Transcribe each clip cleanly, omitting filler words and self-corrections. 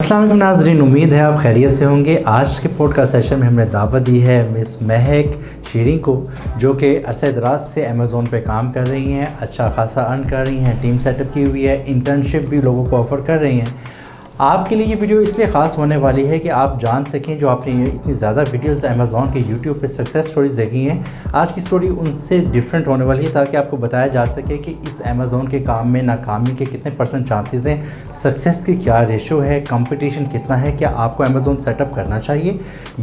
السلام علیکم ناظرین، امید ہے آپ خیریت سے ہوں گے۔ آج کے پوڈ کاسٹ سیشن میں ہم نے دعوت دی ہے مس مہک شیریں کو، جو کہ عرصہ دراز سے امیزون پہ کام کر رہی ہیں، اچھا خاصا ارن کر رہی ہیں، ٹیم سیٹ اپ کی ہوئی ہے، انٹرنشپ بھی لوگوں کو آفر کر رہی ہیں۔ آپ کے لیے یہ ویڈیو اس لیے خاص ہونے والی ہے کہ آپ جان سکیں جو آپ نے اتنی زیادہ ویڈیوز امیزون کے یوٹیوب پہ سکسیس سٹوریز دیکھی ہیں، آج کی سٹوری ان سے ڈیفرنٹ ہونے والی ہے، تاکہ آپ کو بتایا جا سکے کہ اس امیزون کے کام میں ناکامی کے کتنے % چانسز ہیں، سکسیس کی کیا ریشو ہے، کمپٹیشن کتنا ہے، کیا آپ کو امیزون سیٹ اپ کرنا چاہیے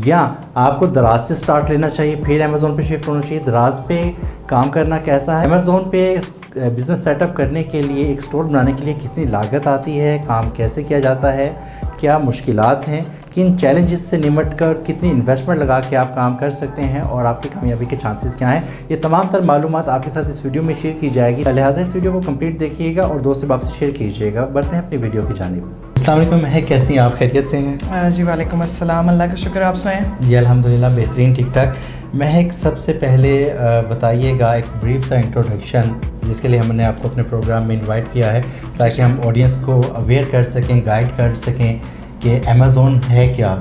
یا آپ کو دراز سے سٹارٹ لینا چاہیے پھر امیزون پہ شفٹ ہونا چاہیے، دراز پہ کام کرنا کیسا ہے، امیزون پہ بزنس سیٹ اپ کرنے کے لیے ایک سٹور بنانے کے لیے کتنی لاگت آتی ہے، کام کیسے کیا جاتا ہے، کیا مشکلات ہیں، کن چیلنجز سے نمٹ کر کتنی انویسٹمنٹ لگا کے آپ کام کر سکتے ہیں اور آپ کی کامیابی کے چانسز کیا ہیں، یہ تمام تر معلومات آپ کے ساتھ اس ویڈیو میں شیئر کی جائے گی، لہٰذا اس ویڈیو کو کمپلیٹ دیکھیے گا اور دوست سے سے شیئر کیجیے گا۔ بڑھتے ہیں اپنی ویڈیو کی جانب۔ السلام علیکم مہک، کیسی ہیں آپ؟ خیریت سے ہیں؟ جی وعلیکم السلام، اللہ کا شکر، آپ سنائیں؟ جی الحمدللہ بہترین، ٹھیک ٹھاک۔ مہک، سب سے پہلے بتائیے گا ایک بریف سا انٹروڈکشن، جس کے لیے ہم نے آپ کو اپنے پروگرام میں انوائٹ کیا ہے تاکہ ہم آڈینس کو اویئر کر سکیں، گائیڈ کر سکیں کہ امیزون ہے کیا۔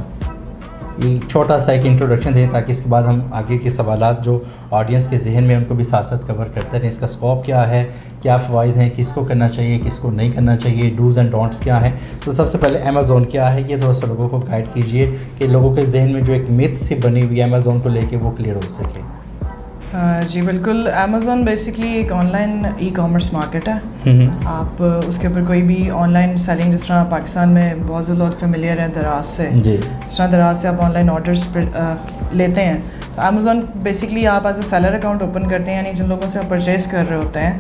یہ چھوٹا سا ایک انٹروڈکشن دیں تاکہ اس کے بعد ہم آگے کے سوالات جو آڈینس کے ذہن میں ان کو بھی ساتھ ساتھ کور کرتے رہیں۔ اس کا اسکوپ کیا ہے، کیا فوائد ہیں، کس کو کرنا چاہیے، کس کو نہیں کرنا چاہیے، ڈوز اینڈ ڈونٹس کیا ہیں۔ تو سب سے پہلے امیزون کیا ہے، یہ تھوڑا سا لوگوں کو گائیڈ کیجیے کہ لوگوں کے ذہن میں جو ایک میتھ سی بنی ہوئی ہے امیزون کو لے کے وہ کلیئر ہو سکے۔ جی بالکل، امیزون بیسکلی ایک on line e commerce market ہے۔ آپ اس کے اوپر کوئی بھی آن لائن سیلنگ، جس طرح پاکستان میں بہت سے لوگ فیملیئر ہیں دراز سے، جس طرح دراز سے آپ آن لائن آرڈرس لیتے ہیں، تو امیزون بیسکلی آپ as a seller account open کرتے ہیں، یعنی جن لوگوں سے آپ پرچیز کر رہے ہوتے ہیں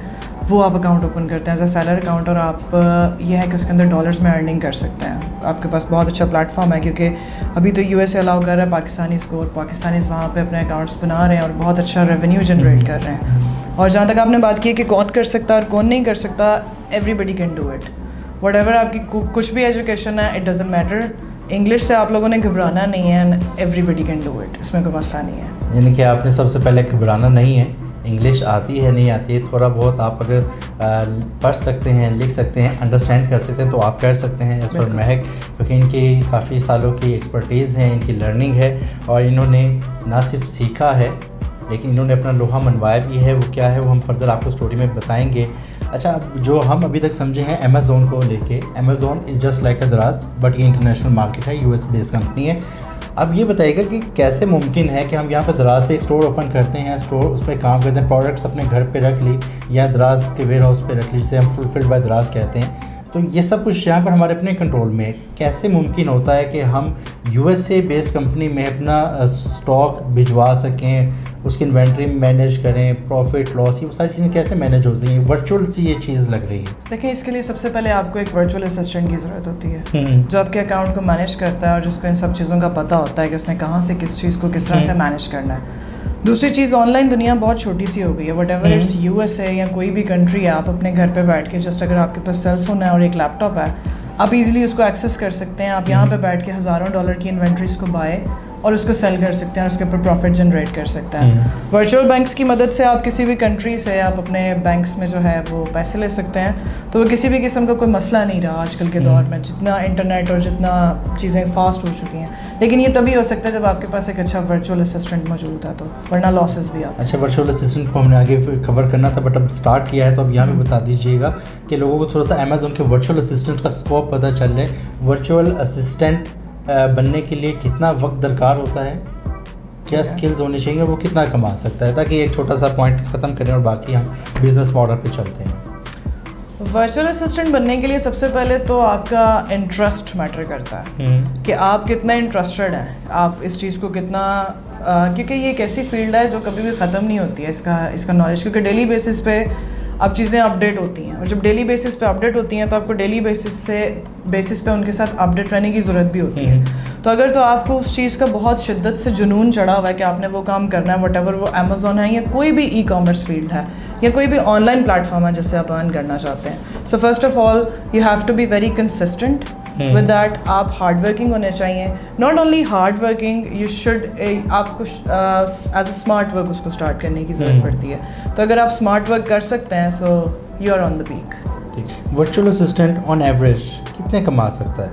وہ آپ اکاؤنٹ اوپن کرتے ہیں ایز اے سیلر اکاؤنٹ، اور آپ یہ ہے کہ اس کے اندر ڈالرز میں ارننگ کر سکتے ہیں۔ آپ کے پاس بہت اچھا پلیٹ فارم ہے، کیونکہ ابھی تو یو ایس اے الاؤ کر رہا ہے پاکستانیز کو، اور پاکستانیز وہاں پہ اپنے اکاؤنٹس بنا رہے ہیں اور بہت اچھا ریونیو جنریٹ کر رہے ہیں۔ اور جہاں تک آپ نے بات کی ہے کہ کون کر سکتا ہے اور کون نہیں کر سکتا، everybody can do it, whatever آپ کی کچھ بھی ایجوکیشن ہے، اٹ ڈزنٹ میٹر، انگلش سے آپ لوگوں نے گھبرانا نہیں ہے، and everybody can do it, اس میں کوئی مسئلہ نہیں ہے۔ یعنی کہ آپ نے سب سے پہلے گھبرانا نہیں ہے، انگلش آتی ہے نہیں آتی ہے، تھوڑا بہت آپ اگر پڑھ سکتے ہیں، لکھ سکتے ہیں، انڈرسٹینڈ کر سکتے ہیں تو آپ کر سکتے ہیں۔ ایز پر مہک، کیونکہ ان کی کافی سالوں کی ایکسپرٹیز ہے، ان کی لرننگ ہے، اور انہوں نے نہ صرف سیکھا ہے لیکن انہوں نے اپنا لوہا منوایا بھی ہے، وہ کیا ہے وہ ہم فردر آپ کو اسٹوری میں بتائیں گے۔ اچھا، جو ہم ابھی تک سمجھے ہیں امیزون کو لے کے، Amazon is just like a دراز، بٹ یہ انٹرنیشنل مارکیٹ ہے، US بیس کمپنی ہے۔ اب یہ بتائیے گا کہ کیسے ممکن ہے کہ ہم یہاں پہ دراز پہ ایک اسٹور اوپن کرتے ہیں، اسٹور اس پہ کام کرتے ہیں، پروڈکٹس اپنے گھر پہ رکھ لی یا دراز کے ویئر ہاؤس پہ رکھ لی، جسے ہم فلفلڈ بائی دراز کہتے ہیں، تو یہ سب کچھ یہاں پر ہمارے اپنے کنٹرول میں کیسے ممکن ہوتا ہے کہ ہم USA بیس کمپنی میں اپنا اسٹاک بھجوا سکیں، اس کی انوینٹری مینیج کریں، پروفٹ لاس، یہ ساری چیزیں کیسے مینیج ہوتی ہیں؟ ورچوئل سی یہ چیز لگ رہی ہے۔ دیکھیں، اس کے لیے سب سے پہلے آپ کو ایک ورچوئل اسسٹنٹ کی ضرورت ہوتی ہے، جو آپ کے اکاؤنٹ کو مینیج کرتا ہے اور جس کو ان سب چیزوں کا پتہ ہوتا ہے کہ اس نے کہاں سے کس چیز کو کس طرح سے مینیج کرنا ہے۔ دوسری چیز، آن لائن دنیا بہت چھوٹی سی ہو گئی ہے، وٹ ایور اٹس USA یا کوئی بھی کنٹری ہے، آپ اپنے گھر پہ بیٹھ کے جسٹ اگر آپ کے پاس سیل فون ہے اور ایک لیپ ٹاپ ہے، آپ ایزیلی اس کو ایکسیس کر سکتے ہیں۔ آپ یہاں پہ بیٹھ کے ہزاروں ڈالر کی انوینٹریز کو بائے اور اس کو سیل کر سکتے ہیں اور اس کے اوپر پروفٹ جنریٹ کر سکتے ہیں۔ ورچوئل بینکس کی مدد سے آپ کسی بھی کنٹری سے آپ اپنے بینکس میں جو ہے وہ پیسے لے سکتے ہیں، تو وہ کسی بھی قسم کا کوئی مسئلہ نہیں رہا آج کل کے دور میں، جتنا انٹرنیٹ اور جتنا چیزیں فاسٹ ہو چکی ہیں۔ لیکن یہ تبھی ہو سکتا ہے جب آپ کے پاس ایک اچھا ورچوئل اسسٹنٹ موجود ہے، تو ورنہ لاسز بھی آتے ہیں۔ اچھا، ورچوئل اسسٹنٹ کو ہم نے آگے کور کرنا تھا، بٹ اب اسٹارٹ کیا ہے تو اب یہاں پہ بتا دیجیے گا کہ لوگوں کو تھوڑا سا امیزون کے ورچوئل اسسٹنٹ کا اسکوپ پتہ چل جائے۔ ورچوئل اسسٹنٹ بننے کے لیے کتنا وقت درکار ہوتا ہے، کیا اسکلز ہونی چاہیے، وہ کتنا کما سکتا ہے، تاکہ ایک چھوٹا سا پوائنٹ ختم کریں اور باقی ہم بزنس ماڈل پہ چلتے ہیں۔ ورچوئل اسسٹنٹ بننے کے لیے سب سے پہلے تو آپ کا انٹرسٹ میٹر کرتا ہے کہ آپ کتنا انٹرسٹڈ ہیں، آپ اس چیز کو کتنا، کیونکہ یہ ایک ایسی فیلڈ ہے جو کبھی بھی ختم نہیں ہوتی ہے اس کا نالج، کیونکہ ڈیلی بیسس پہ اب چیزیں اپڈیٹ ہوتی ہیں، اور جب ڈیلی بیسس پہ اپڈیٹ ہوتی ہیں تو آپ کو ڈیلی بیسس پہ ان کے ساتھ اپڈیٹ رہنے کی ضرورت بھی ہوتی ہے۔ تو اگر تو آپ کو اس چیز کا بہت شدت سے جنون چڑھا ہوا ہے کہ آپ نے وہ کام کرنا ہے، وٹ ایور وہ امیزون ہے یا کوئی بھی ای کامرس فیلڈ ہے یا کوئی بھی آن لائن پلیٹ فارم ہے جس سے آپ ارن کرنا چاہتے ہیں، so first of all you have to be very consistent with that. آپ ہارڈ ورکنگ ہونے چاہیے، not only hard working, you should, آپ کو ایز اے اسمارٹ ورک اس کو اسٹارٹ کرنے کی ضرورت پڑتی ہے، تو اگر آپ اسمارٹ ورک کر سکتے ہیں so you are on the peak. Virtual assistant on average کتنے کما سکتا ہے؟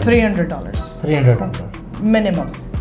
$300 $300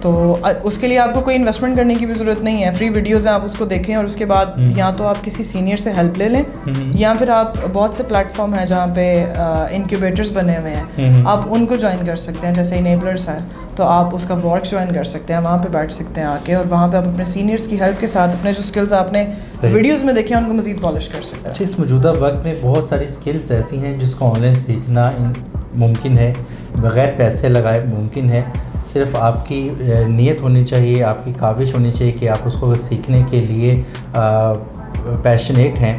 تو اس کے لیے آپ کو کوئی انویسٹمنٹ کرنے کی بھی ضرورت نہیں ہے. فری ویڈیوز ہیں, آپ اس کو دیکھیں اور اس کے بعد یا تو آپ کسی سینئر سے ہیلپ لے لیں, یا پھر آپ بہت سے پلیٹ فارم ہیں جہاں پہ انکیوبیٹرز بنے ہوئے ہیں, آپ ان کو جوائن کر سکتے ہیں. جیسے انیبلرس ہے تو آپ اس کا ورک جوائن کر سکتے ہیں, وہاں پہ بیٹھ سکتے ہیں آ کے, اور وہاں پہ آپ اپنے سینئرس کی ہیلپ کے ساتھ اپنے جو اسکلز آپ نے ویڈیوز میں دیکھے ہیں ان کو مزید پالش کر سکتے ہیں. اچھا, اس موجودہ وقت میں بہت ساری اسکلز ایسی ہیں جس کو آن لائن سیکھنا ممکن ہے, بغیر پیسے لگائے ممکن ہے. صرف آپ کی نیت ہونی چاہیے, آپ کی کاوش ہونی چاہیے کہ آپ اس کو سیکھنے کے لیے پیشنیٹ ہیں.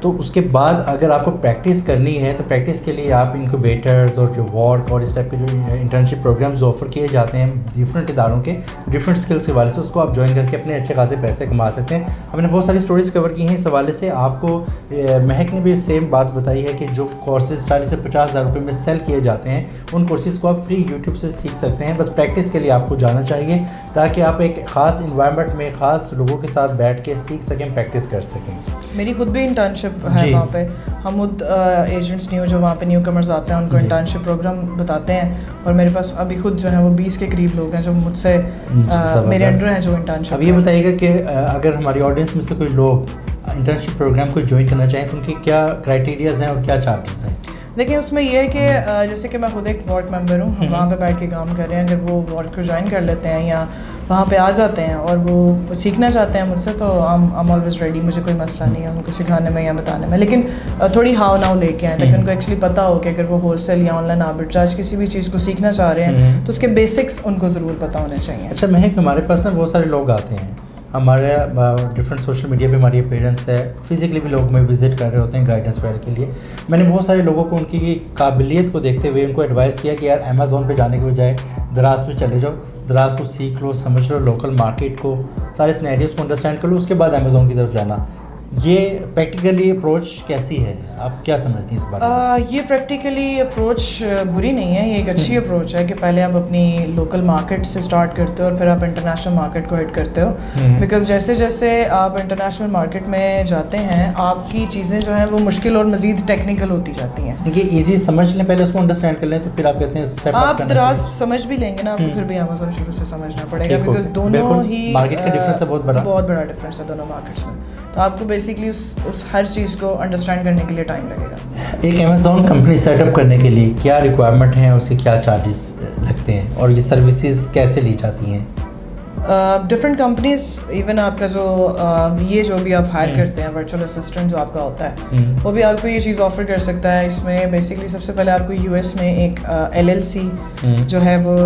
تو اس کے بعد اگر آپ کو پریکٹس کرنی ہے تو پریکٹس کے لیے آپ انکوبیٹرز اور جو ورک اور اس ٹائپ کے جو انٹرنشپ پروگرامز آفر کیے جاتے ہیں ڈفرینٹ اداروں کے ڈفرینٹ اسکلس کے حوالے سے, اس کو آپ جوائن کر کے اپنے اچھے خاصے پیسے کما سکتے ہیں. ہم نے بہت ساری اسٹوریز کور کی ہیں اس حوالے سے. آپ کو مہک نے بھی سیم بات بتائی ہے کہ جو کورسز 40,000 سے 50,000 روپے میں سیل کیے جاتے ہیں ان کورسز کو آپ فری یوٹیوب سے سیکھ سکتے ہیں. بس پریکٹس کے لیے آپ کو جانا چاہیے تاکہ آپ ایک خاص انوائرمنٹ میں خاص لوگوں کے ساتھ بیٹھ کے سیکھ سکیں, پریکٹس کر سکیں. میری خود بھی انٹرنشپ ہے وہاں پہ. ہم خود ایجنٹس نیو جو وہاں پہ نیو کمرز آتے ہیں ان کو انٹرنشپ پروگرام بتاتے ہیں, اور میرے پاس ابھی خود جو ہے وہ 20 کے قریب لوگ ہیں جو مجھ سے میرے انڈر ہیں جو انٹرنشپ. اب یہ بتائیے گا کہ اگر ہماری آڈینس میں سے کوئی لوگ انٹرنشپ پروگرام کو جوائن کرنا چاہیں تو ان کی کیا کرائٹیریاز ہیں اور کیا چارجز ہیں؟ دیکھیں اس میں یہ ہے کہ جیسے کہ میں خود ایک ورک ممبر ہوں, ہم وہاں پہ بیٹھ کے کام کر رہے ہیں. اگر وہ ورک کو جوائن کر لیتے ہیں یا وہاں پہ آ جاتے ہیں اور وہ سیکھنا چاہتے ہیں مجھ سے, تو I'm always ready, مجھے کوئی مسئلہ نہیں ہے ان کو سکھانے میں یا بتانے میں. لیکن تھوڑی ہاؤ ناؤ لے کے آئیں تاکہ ان کو ایکچولی پتہ ہو کہ اگر وہ ہول سیل یا آن لائن آربیٹراج کسی بھی چیز کو سیکھنا چاہ رہے ہیں تو اس کے بیسکس ان کو ضرور پتہ ہونے چاہیے. اچھا مہک, ہمارے پاس نا بہت سارے لوگ آتے ہیں, ہمارے ڈفرینٹ سوشل میڈیا پہ ہماری اپیرنس ہے, فزیکلی بھی لوگ ہمیں وزٹ کر رہے ہوتے ہیں گائیڈنس وغیرہ کے لیے. میں نے بہت سارے لوگوں کو ان کی قابلیت کو دیکھتے ہوئے ان کو ایڈوائز کیا کہ یار امیزون پہ جانے کے بجائے دراز پہ چلے جاؤ, دراز کو سیکھ لو, سمجھ لو, لوکل مارکیٹ کو, سارے سینیریوز کو انڈرسٹینڈ کر لو, اس کے بعد امیزون کی طرف جانا. یہ پریکٹیکلی اپروچ کیسی ہے, آپ کیا سمجھتی ہیں اس بارے میں؟ یہ پریکٹیکلی اپروچ بری نہیں ہے, یہ ایک اچھی اپروچ ہے کہ پہلے آپ اپنی لوکل مارکیٹ سے اسٹارٹ کرتے ہو اور پھر آپ انٹرنیشنل مارکیٹ کو ہٹ کرتے ہو. بیکاز جیسے جیسے آپ انٹرنیشنل مارکیٹ میں جاتے ہیں آپ کی چیزیں جو ہیں وہ مشکل اور مزید ٹیکنیکل ہوتی جاتی ہیں. دیکھیے ایزی سمجھ لیں, پہلے اس کو انڈرسٹینڈ کر لیں, تو پھر آپ کہتے ہیں آپ دراز سمجھ بھی لیں گے نا, آپ کو پھر بھی امیزون شروع سے سمجھنا پڑے گا, بیکاز دونوں ہی مارکیٹ کا ڈفرینس ہے, بہت بڑا ڈفرینس ہے دونوں مارکیٹس میں. تو آپ کو بیسکلی اس ہر چیز کو انڈرسٹینڈ کرنے کے لیے ٹائم لگے گا. ایک امیزون کمپنی سیٹ اپ کرنے کے لیے کیا ریکوائرمنٹ ہیں, اس کے کیا چارجز لگتے ہیں, اور یہ سروسز کیسے لی جاتی ہیں؟ ڈفرینٹ کمپنیز, ایون آپ کا جو وی اے جو بھی آپ ہائر کرتے ہیں, ورچوئل اسسٹنٹ جو آپ کا ہوتا ہے, وہ بھی آپ کو یہ چیز آفر کر سکتا ہے. اس میں بیسکلی سب سے پہلے آپ کو یو ایس میں ایک LLC جو ہے وہ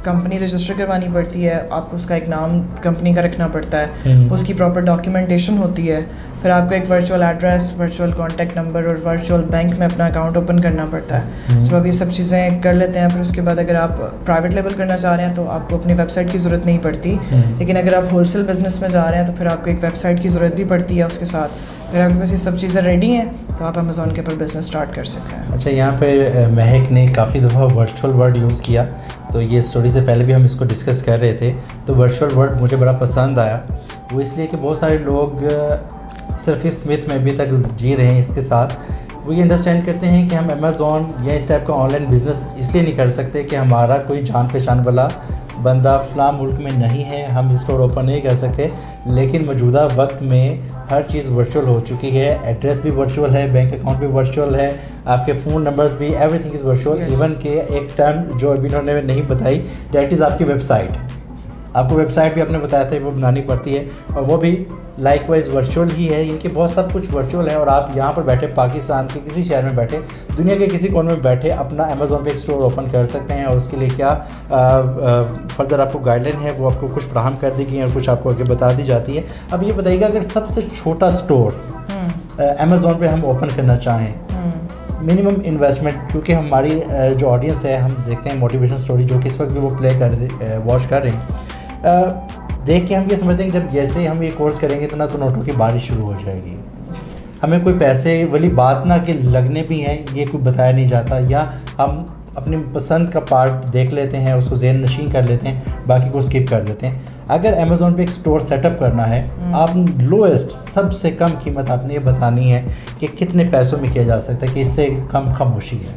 کمپنی رجسٹر کروانی پڑتی ہے. آپ کو اس کا ایک نام کمپنی کا رکھنا پڑتا ہے, اس کی پراپر ڈاکیومنٹیشن ہوتی ہے. پھر آپ کو ایک virtual address, virtual contact number اور ورچوئل بینک میں اپنا اکاؤنٹ اوپن کرنا پڑتا ہے. جب آپ یہ سب چیزیں کر لیتے ہیں, پھر اس کے بعد اگر آپ پرائیویٹ لیبل کرنا چاہ رہے ہیں تو آپ کو اپنی ویب سائٹ کی ضرورت نہیں پڑتی. لیکن اگر آپ ہول سیل بزنس میں جا رہے ہیں تو پھر آپ کو ایک ویب سائٹ کی ضرورت بھی پڑتی ہے اس کے ساتھ. اگر آپ کے پاس یہ سب چیزیں ریڈی ہیں تو آپ امیزون کے اوپر بزنس اسٹارٹ کر سکتے ہیں. اچھا, یہاں پہ مہک نے کافی دفعہ ورچوئل ورڈ یوز کیا, تو یہ اسٹوری سے پہلے بھی ہم اس کو ڈسکس کر رہے تھے. تو ورچوئل ورڈ مجھے بڑا پسند آیا, وہ اس لیے کہ بہت سارے لوگ صرف اس میتھ میں ابھی تک جی رہے ہیں اس کے ساتھ. وہ یہ انڈرسٹینڈ کرتے ہیں کہ ہم امیزون یا اس ٹائپ کا آن لائن بزنس اس لیے نہیں کر سکتے کہ ہمارا کوئی جان پہچان والا بندہ فلاں ملک میں نہیں ہے, ہم اسٹور اوپن نہیں کر سکتے. لیکن موجودہ وقت میں ہر چیز ورچوئل ہو چکی ہے, ایڈریس بھی ورچوئل ہے, بینک اکاؤنٹ بھی ورچوئل ہے, آپ کے فون نمبرز بھی, every thing is virtual. Even کہ ایک ٹرم جو ابھی انہوں نے نہیں بتائی, دیٹ از آپ کی ویب سائٹ. آپ کو ویب سائٹ بھی آپ نے بتایا تھا وہ بنانی پڑتی ہے, اور وہ بھی لائک وائز ورچوئل ہی ہے. ان کے بہت سب کچھ ورچوئل ہے, اور آپ یہاں پر بیٹھے پاکستان کے کسی شہر میں بیٹھے, دنیا کے کسی کونے میں بیٹھے اپنا امیزون پہ ایک اسٹور اوپن کر سکتے ہیں. اور اس کے لیے کیا فردر آپ کو گائیڈ لائن ہے وہ آپ کو کچھ فراہم کر دی گئی ہیں اور کچھ آپ کو آگے بتا دی جاتی ہے. اب یہ بتائیے گا اگر سب سے چھوٹا اسٹور امیزون پہ ہم اوپن کرنا چاہیں, منیمم انویسٹمنٹ, کیونکہ ہماری جو آڈینس ہے, ہم دیکھتے ہیں موٹیویشن اسٹوری جو کہ اس وقت بھی وہ واچ کر رہے ہیں, دیکھ کے ہم یہ سمجھتے ہیں کہ جب جیسے ہم یہ کورس کریں گے اتنا تو نوٹوں کی بارش شروع ہو جائے گی. ہمیں کوئی پیسے والی بات نہ کہ لگنے بھی ہیں, یہ کوئی بتایا نہیں جاتا, یا ہم اپنی پسند کا پارٹ دیکھ لیتے ہیں, اس کو ذہن نشین کر لیتے ہیں, باقی کو اسکپ کر دیتے ہیں. اگر امیزون پہ ایک اسٹور سیٹ اپ کرنا ہے, آپ لوئسٹ سب سے کم قیمت آپ نے یہ بتانی ہے کہ کتنے پیسوں میں کیا جا سکتا ہے کہ اس سے کم خاموشی ہے.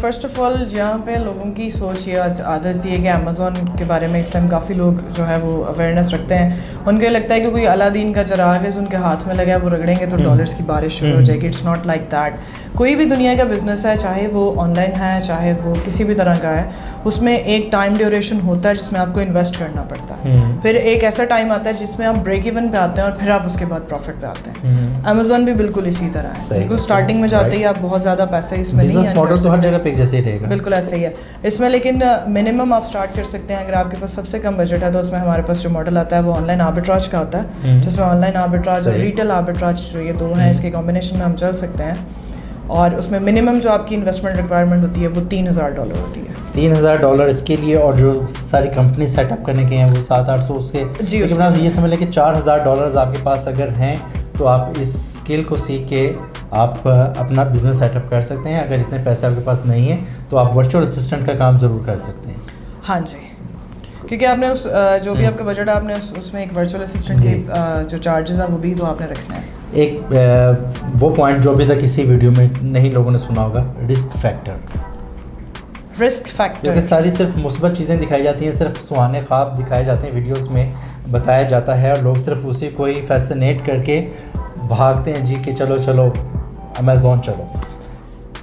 فرسٹ آف آل یہاں پہ لوگوں کی سوچ یہ عادت یہ ہے کہ امیزون کے بارے میں اس ٹائم کافی لوگ جو ہے وہ اویئرنیس رکھتے ہیں. ان کو یہ لگتا ہے کہ کوئی الادین کا چراغ ہے جو ان کے ہاتھ میں لگا ہے, وہ رگڑیں گے تو ڈالرس کی بارش شروع ہو جائے گی. It's not like that. کوئی بھی دنیا کا بزنس ہے, چاہے وہ آن لائن ہے چاہے وہ کسی بھی طرح کا ہے, اس میں ایک ٹائم ڈیوریشن ہوتا ہے جس میں آپ کو انویسٹ کرنا پڑتا ہے. پھر ایک ایسا ٹائم آتا ہے جس میں آپ بریک ایون پہ آتے ہیں اور پھر آپ اس کے بعد پروفٹ پہ آتے ہیں. امیزون بھی بالکل اسی طرح ہے. بالکل اسٹارٹنگ میں جاتے ہی آپ بہت زیادہ پیسے اس میں نہیں ہے, بالکل ایسا ہی ہے اس میں. لیکن منیمم آپ اسٹارٹ کر سکتے ہیں اگر آپ کے پاس سب سے کم بجٹ ہے تو اس میں ہمارے پاس جو ماڈل آتا ہے وہ آن لائن آربیٹراج کا ہوتا ہے, جس میں آن لائن آربیٹراج اور ریٹیل آربیٹراج جو یہ دو ہیں اس کے کمبینیشن میں ہم چل سکتے ہیں. اور اس میں منیمم جو آپ کی انویسٹمنٹ ریکوائرمنٹ ہوتی ہے وہ $3,000 ہوتی ہے. $3,000 اس کے لیے, اور جو ساری کمپنی سیٹ اپ کرنے کے ہیں وہ 700-800 اس کے. جی, لیکن آپ یہ سمجھ لیں کہ $4,000 آپ کے پاس اگر ہیں تو آپ اس اسکل کو سیکھ کے آپ اپنا بزنس سیٹ اپ کر سکتے ہیں. اگر اتنے پیسے آپ کے پاس نہیں ہیں تو آپ ورچوئل اسسٹنٹ کا کام ضرور کر سکتے ہیں. ہاں جی, کیونکہ آپ نے اس جو بھی آپ کا بجٹ ہے آپ نے اس میں ایک ورچوئل اسسٹنٹ کے جو چارجز ہیں وہ بھی تو آپ نے رکھنا ہے. ایک وہ پوائنٹ جو ابھی تک کسی ویڈیو میں نہیں لوگوں نے سنا ہوگا, رسک فیکٹر. کیونکہ ساری صرف مثبت چیزیں دکھائی جاتی ہیں, صرف سہانے خواب دکھائے جاتے ہیں ویڈیوز میں, بتایا جاتا ہے, اور لوگ صرف اسی کو ہی فیسنیٹ کر کے بھاگتے ہیں جی کہ چلو چلو امیزون چلو.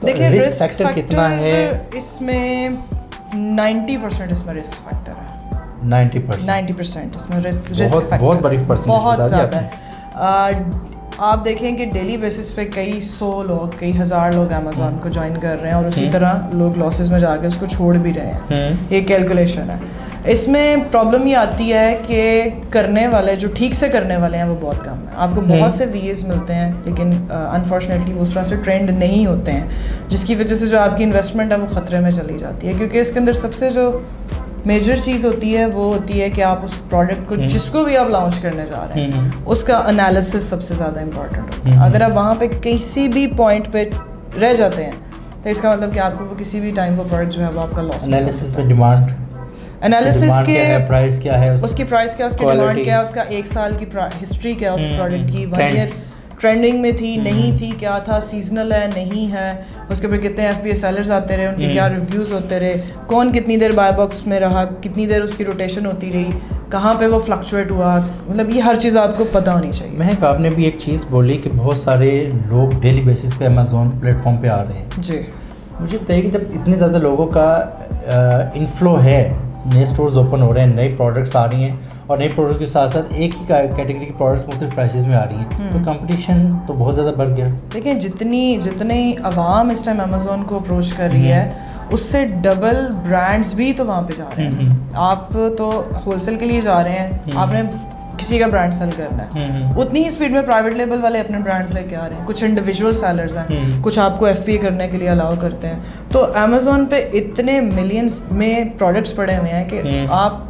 دیکھیں رسک فیکٹر کتنا ہے اس میں, 90% اس میں رسک فیکٹر ہے. 90% اس میں رسک فیکٹر بہت بڑی پرسنٹیج بہت زیادہ ہے. آپ دیکھیں کہ ڈیلی بیسس پہ کئی 100 لوگ کئی ہزار لوگ امیزون کو جوائن کر رہے ہیں, اور اسی طرح لوگ لاسز میں جا کے اس کو چھوڑ بھی رہے ہیں. یہ کیلکولیشن ہے. اس میں پرابلم یہ آتی ہے کہ کرنے والے جو ٹھیک سے کرنے والے ہیں وہ بہت کم ہیں. آپ کو بہت سے وی ایز ملتے ہیں لیکن انفارچونیٹلی وہ اس طرح سے ٹرینڈ نہیں ہوتے ہیں, جس کی وجہ سے جو آپ کی انویسٹمنٹ ہے وہ خطرے میں چلی جاتی ہے. کیونکہ اس کے اندر سب سے جو میجر چیز ہوتی ہے وہ ہوتی ہے کہ آپ اس پروڈکٹ کو جس کو بھی آپ لانچ کرنے جا رہے ہیں اس کا انالیسس سب سے زیادہ امپورٹنٹ ہوتا ہے. اگر آپ وہاں پہ کسی بھی پوائنٹ پہ رہ جاتے ہیں تو اس کا مطلب کہ آپ کو وہ کسی بھی ٹائم وہ پروڈکٹ جو ہے وہ آپ کا لاس. انالیسس میں ڈیمانڈ, انالیسس کے پرائس کیا ہے, اس کی پرائس کیا ہے, اس کی ڈیمانڈ کیا ہے, اس کا 1 سال کی ہسٹری کیا ہے اس پروڈکٹ کی, 1 ایئر ٹرینڈنگ میں تھی نہیں تھی, کیا تھا, سیزنل ہے نہیں ہے, اس کے اوپر کتنے FBA سیلرز آتے رہے, ان کے کیا ریویوز ہوتے رہے, کون کتنی دیر بائی باکس میں رہا, کتنی دیر اس کی روٹیشن ہوتی رہی, کہاں پہ وہ فلکچویٹ ہوا. مطلب یہ ہر چیز آپ کو پتہ ہونی چاہیے. مہک آپ نے بھی ایک چیز بولی کہ بہت سارے لوگ ڈیلی بیسس پہ امیزون پلیٹ فارم پہ آ رہے ہیں. جی, مجھے بتائیے کہ جب اتنے زیادہ لوگوں کا انفلو ہے, نئے اسٹورز اوپن ہو رہے ہیں, نئے پروڈکٹس آ رہی ہیں, اور نئے پروڈکٹس کے ساتھ ساتھ ایک ہی کیٹیگری کی پروڈکٹس مختلف پرائسز میں آ رہی ہیں, تو کمپٹیشن تو بہت زیادہ بڑھ گیا. دیکھیں جتنی عوام اس ٹائم امیزون کو اپروچ کر رہی ہے اس سے ڈبل برانڈس بھی تو وہاں پہ جا رہے ہیں. آپ تو ہول سیل کے لیے جا رہے ہیں, آپ نے کسی کا برانڈ سیل کرنا ہے, اتنی ہی اسپیڈ میں پرائیویٹ لیبل والے اپنے برانڈس لے کے آ رہے ہیں. کچھ انڈیویجول سیلرز ہیں, کچھ آپ کو FBA کرنے کے لیے الاؤ کرتے ہیں. تو امیزون پہ اتنے ملینس میں پروڈکٹس پڑے ہوئے ہیں کہ آپ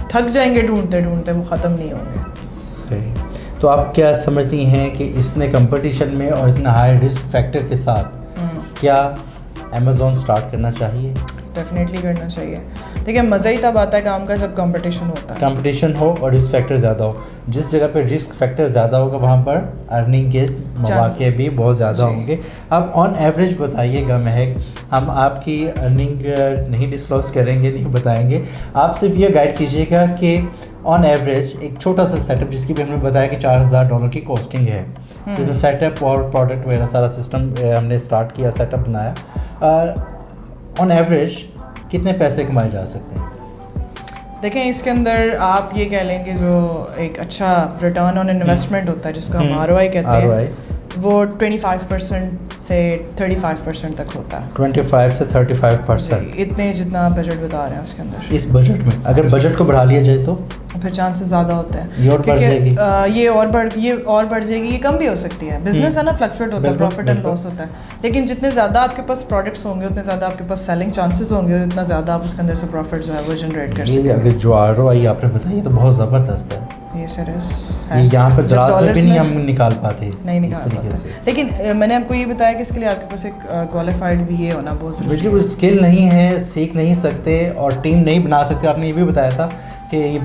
تھک جائیں گے ڈھونڈتے ڈھونڈتے, وہ ختم نہیں ہوں گے. صحیح. تو آپ کیا سمجھتی ہیں کہ اس نے کمپٹیشن میں اور اتنا ہائی رسک فیکٹر کے ساتھ کیا امیزون سٹارٹ کرنا چاہیے؟ ڈیفینیٹلی کرنا چاہیے. دیکھیں مزہ ہی تب آتا ہے کام کا جب کمپٹیشن ہوتا ہے, کمپٹیشن ہو اور رسک فیکٹر زیادہ ہو. جس جگہ پہ رسک فیکٹر زیادہ ہوگا وہاں پر ارننگ کے مواقع بھی بہت زیادہ ہوں گے. اب آن ایوریج بتائیے گا مہک, ہم آپ کی ارننگ نہیں ڈسکلوز کریں گے, نہیں بتائیں گے, آپ صرف یہ گائڈ کیجیے گا کہ آن ایوریج ایک چھوٹا سا سیٹ اپ جس کی بھی ہم نے بتایا کہ $4,000 کی کاسٹنگ ہے, جس میں سیٹ اپ اور پروڈکٹ وغیرہ سارا سسٹم ہم نے اسٹارٹ کیا, سیٹ اپ بنایا, آن ایوریج کتنے پیسے کمائے جا سکتے ہیں؟ دیکھیں اس کے اندر آپ یہ کہہ لیں کہ جو ایک اچھا ریٹرن آن انویسٹمنٹ ہوتا ہے جس کو ہم ROI کہتے ہیں, وہ 25% سے 35% تک ہوتا ہے. 25 سے 35%, اتنے جتنا آپ بجٹ بتا رہے ہیں اس کے اندر. اس بجٹ میں اگر بجٹ کو بڑھا لیا جائے تو پھر چانسز زیادہ ہوتے ہیں یہ اور بڑھ جائے گی. یہ کم بھی ہو سکتی ہے, بزنس ہے نا, فلکچویٹ ہوتا ہے, پروفٹ اینڈ لاس ہوتا ہے. لیکن جتنے زیادہ آپ کے پاس پروڈکٹس ہوں گے اتنے زیادہ آپ کے پاس سیلنگ چانسز ہوں گے, اتنا زیادہ آپ اس کے اندر سے پروفٹ جو ہے وہ جنریٹ کر سکتے ہیں. اگر جو ROI آپ نے بتائی تو بہت زبردست ہے. یہ سیریس یہاں پر دراز میں بھی نہیں ہم نکال پاتے, نہیں نکال پاتے. لیکن میں نے آپ کو یہ بتایا کہ اس کے لیے آپ کے پاس ایک کوالیفائڈ VA ہونا بہت ضروری ہے. اسکل نہیں ہے, سیکھ نہیں سکتے اور ٹیم نہیں بنا سکتے. آپ نے یہ بھی بتایا تھا کہ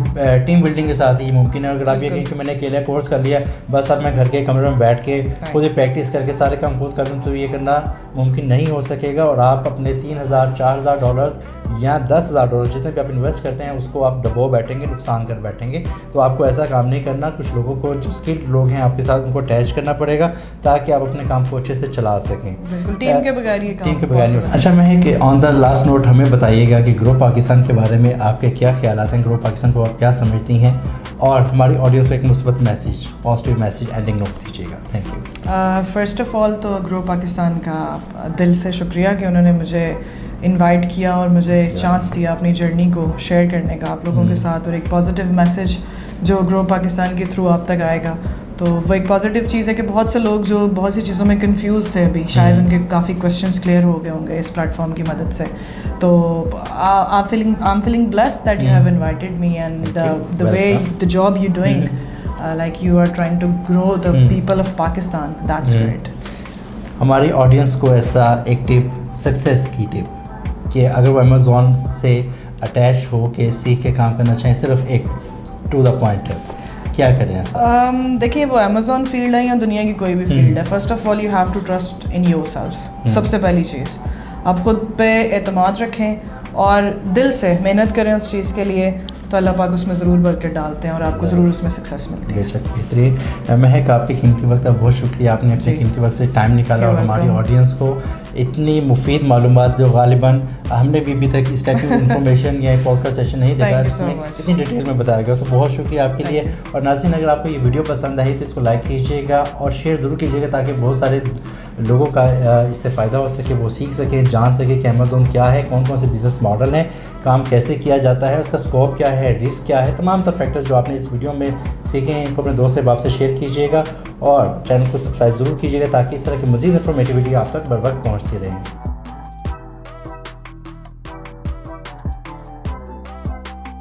ٹیم بلڈنگ کے ساتھ ہی ممکن ہے. اگر آپ یہ کہیں کہ میں نے اکیلا کورس کر لیا, بس اب میں گھر کے کمرے میں بیٹھ کے خود ہی پریکٹس کر کے سارے کام خود کر لوں, تو یہ کرنا ممکن نہیں ہو سکے گا, اور آپ اپنے $3,000-4,000 یا $10,000 جتنے بھی آپ انویسٹ کرتے ہیں اس کو آپ ڈبو بیٹھیں گے, نقصان کر بیٹھیں گے. تو آپ کو ایسا کام نہیں کرنا. کچھ لوگوں کو جو اسکلڈ لوگ ہیں آپ کے ساتھ ان کو اٹیچ کرنا پڑے گا تاکہ آپ اپنے کام کو اچھے سے چلا سکیں. ٹیم کے بغیر یہ کام نہیں. اچھا میں کہ آن دا لاسٹ نوٹ ہمیں بتائیے گا کہ گرو پاکستان کے بارے میں آپ کے کیا خیالات ہیں, گرو پاکستان کو آپ کیا سمجھتی ہیں, اور ہماری آڈینس کو ایک مثبت message, positive message ending note دیجیے گا. Thank you. First of all تو گرو پاکستان کا دل سے شکریہ کہ انہوں نے مجھے انوائٹ کیا اور مجھے چانس دیا اپنی جرنی کو شیئر کرنے کا آپ لوگوں کے ساتھ, اور ایک پازیٹیو میسیج جو گرو پاکستان کے تھرو آپ تک آئے گا. تو وہ ایک پازیٹیو چیز ہے کہ بہت سے لوگ جو بہت سی چیزوں میں کنفیوز تھے ابھی, شاید ان کے کافی کویشچنس کلیئر ہو گئے ہوں گے اس پلیٹ فارم کی مدد سے. تو I'm feeling blessed that you have invited me, and the way the job you're doing, like you are trying to grow the people of Pakistan, that's great. ہماری audience کو ایسا ایک ٹپ, سکسیس کی ٹپ, کہ اگر وہ امیزون سے اٹیچ ہو کے سیکھ کے کام کرنا چاہیں, صرف ایک ٹو دا پوائنٹ ٹپ, کیا کریں ایسا؟ دیکھیے وہ امیزون فیلڈ ہے یا دنیا کی کوئی بھی فیلڈ ہے, first of all you have to trust in yourself. سب سے پہلی چیز آپ خود پہ اعتماد رکھیں اور دل سے محنت کریں اس چیز کے لیے, تو اللہ پاک اس میں ضرور برکت ڈالتے ہیں اور آپ کو ضرور اس میں سکسیس ملتی ہے. بے شک بہترین. مہک آپ کی قیمتی وقت کا بہت شکریہ, آپ نے اپنے قیمتی وقت سے ٹائم نکالا اور ہماری آڈینس کو اتنی مفید معلومات جو غالباً ہم نے بھی ابھی تک اس ٹائپ کی انفارمیشن یا پوڈ کاسٹ سیشن نہیں دیکھا جس میں اتنی ڈیٹیل میں بتایا گیا, تو بہت شکریہ آپ کے لیے. اور ناظرین اگر آپ کو یہ ویڈیو پسند آئی تو اس کو لائک کیجیے گا اور شیئر ضرور کیجیے گا تاکہ بہت سارے لوگوں کا اس سے فائدہ ہو سکے, وہ سیکھ سکیں, جان سکے کہ امیزون کیا ہے, کون کون سے بزنس ماڈل ہیں, کام کیسے کیا جاتا ہے, اس کا اسکوپ کیا ہے, رسک کیا ہے, تمام تر فیکٹرز جو آپ نے اس ویڈیو میں سیکھے ہیں ان کو اپنے دوست احباب سے شیئر کیجیے گا اور چینل کو سبسکرائب ضرور کیجیے گا تاکہ اس طرح کی مزید انفارمیٹیوٹی آپ تک بر وقت پہنچتی رہیں.